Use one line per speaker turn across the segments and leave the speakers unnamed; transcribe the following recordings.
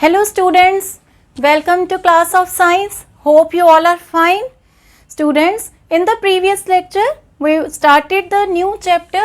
Hello students, welcome to class of science. Hope you all are fine. Students, in the previous lecture, we started the new chapter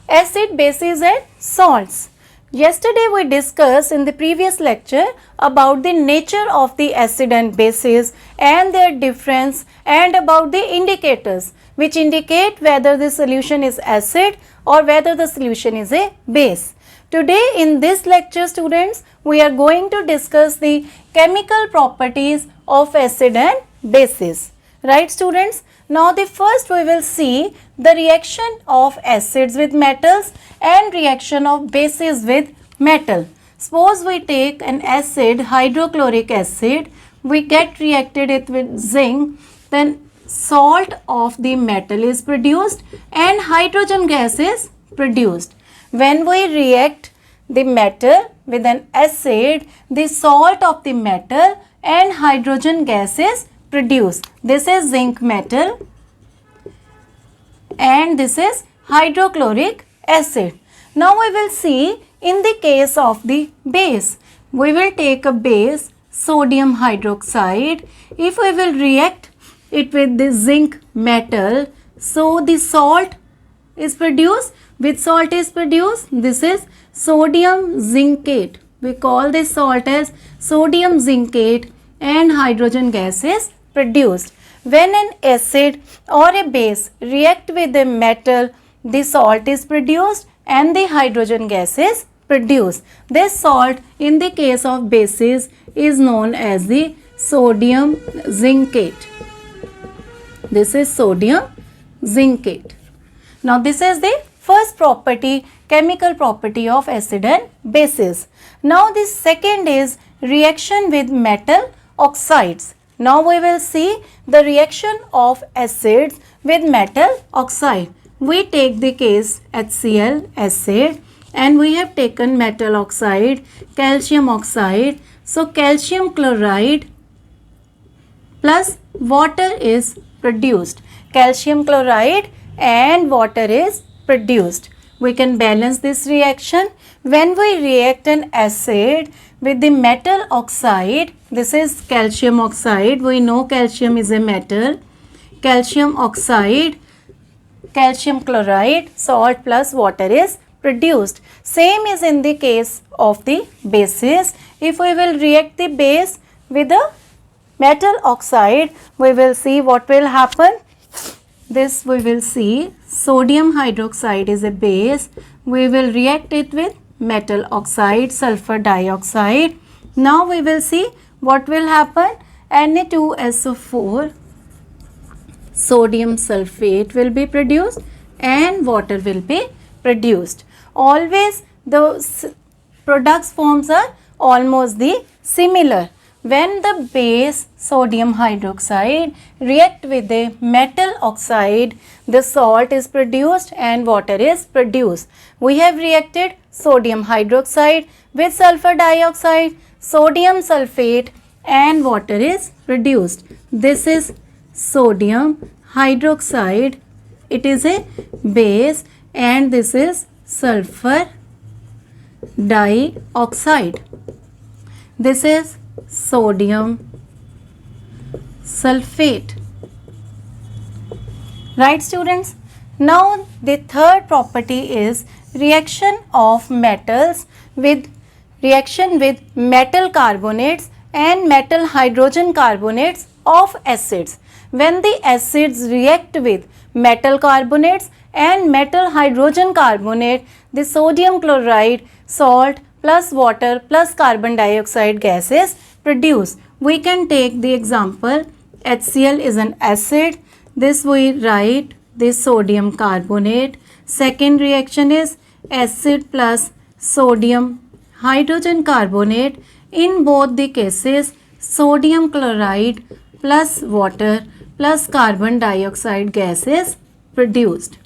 acid, bases and salts. Yesterday we discussed in the previous lecture about the nature of the acid and bases and their difference and about the indicators which indicate whether the solution is acid or whether the solution is a base. Today in this lecture students, we are going to discuss the chemical properties of acid and bases. Right students? Now the first we will see the reaction of acids with metals and reaction of bases with metal. Suppose we take an acid, hydrochloric acid, we get reacted it with zinc, then salt of the metal is produced and hydrogen gas is produced. When we react the metal with an acid, the salt of the metal and hydrogen gas is produced. This is zinc metal and this is hydrochloric acid. Now we will see in the case of the base. We will take a base, sodium hydroxide. If we will react it with the zinc metal, so the salt is produced. Which salt is produced? This is sodium zincate. We call this salt as sodium zincate and hydrogen gas is produced. When an acid or a base react with a metal, the salt is produced and the hydrogen gas is produced. This salt in the case of bases is known as the sodium zincate. This is sodium zincate. Now this is the first property, chemical property of acid and bases. Now the second is reaction with metal oxides. Now we will see the reaction of acids with metal oxide. We take the case HCl acid and we have taken metal oxide, calcium oxide. So calcium chloride plus water is produced. Calcium chloride and water is produced. We can balance this reaction. When we react an acid with the metal oxide, this is calcium oxide. We know calcium is a metal. Calcium oxide, calcium chloride, salt plus water is produced. Same is in the case of the bases. If we will react the base with the metal oxide, we will see what will happen. This we will see sodium hydroxide is a base. We will react it with metal oxide, sulfur dioxide. Now we will see what will happen. Na2SO4, sodium sulfate will be produced and water will be produced. Always the products forms are almost the similar. When the base sodium hydroxide react with the metal oxide, the salt is produced and water is produced. We have reacted sodium hydroxide with sulfur dioxide, sodium sulfate and water is produced. This is sodium hydroxide. It is a base and this is sulfur dioxide. This is sodium sulfate. Right students? Now the third property is reaction of metals with metal carbonates and metal hydrogen carbonates of acids. When the acids react with metal carbonates and metal hydrogen carbonate, the sodium chloride, salt plus water plus carbon dioxide gas is produced. We can take the example HCl is an acid. This we write this sodium carbonate. Second reaction is acid plus sodium hydrogen carbonate. In both the cases sodium chloride plus water plus carbon dioxide gas is produced.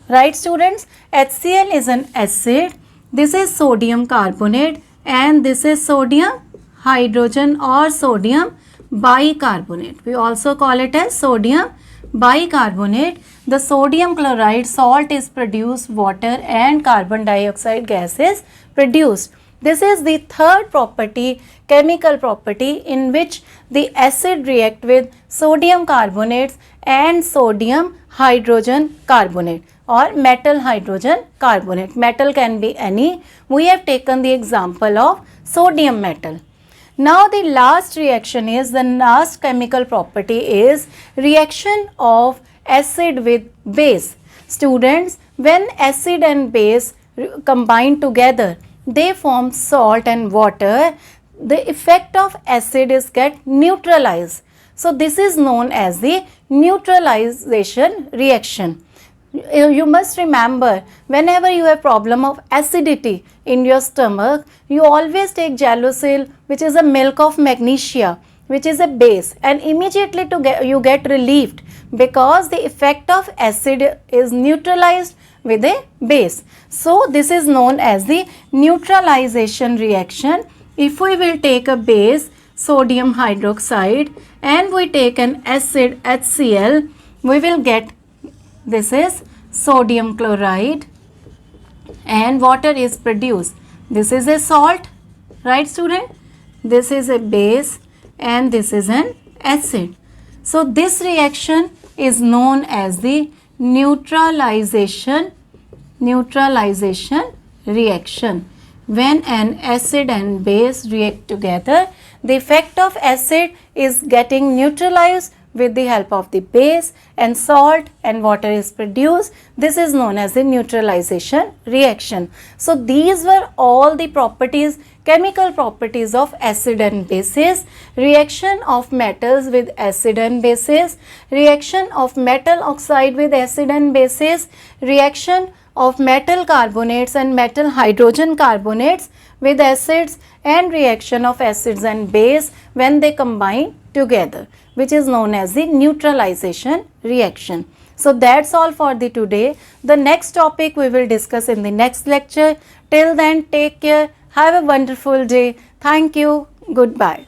Right students? HCl is an acid. This is sodium carbonate and this is sodium hydrogen or sodium bicarbonate. We also call it as sodium bicarbonate, the sodium chloride salt is produced, water and carbon dioxide gas is produced. This is the third property, chemical property, in which the acid react with sodium carbonates and sodium hydrogen carbonate or metal hydrogen carbonate. Metal can be any. We have taken the example of sodium metal. Now the last reaction is, the last chemical property is reaction of acid with base. Students, when acid and base combine together, they form salt and water. The effect of acid is get neutralized. So this is known as the neutralization reaction. You must remember, whenever you have problem of acidity in your stomach, you always take Gelusil, which is a milk of magnesia, which is a base, and immediately you get relieved, because the effect of acid is neutralized with a base. So this is known as the neutralization reaction. If we will take a base, sodium hydroxide, and we take an acid, HCl, we will get, this is sodium chloride, and water is produced. This is a salt, right student? This is a base and this is an acid. So this reaction is known as the neutralization reaction. When an acid and base react together, the effect of acid is getting neutralized with the help of the base, and salt and water is produced. This is known as the neutralization reaction. So these were all the properties, chemical properties of acid and bases: reaction of metals with acid and bases, reaction of metal oxide with acid and bases, reaction of metal carbonates and metal hydrogen carbonates with acids, and reaction of acids and base when they combine together, which is known as the neutralization reaction. So that's all for the today. The next topic we will discuss in the next lecture. Till then, take care. Have a wonderful day. Thank you. Goodbye.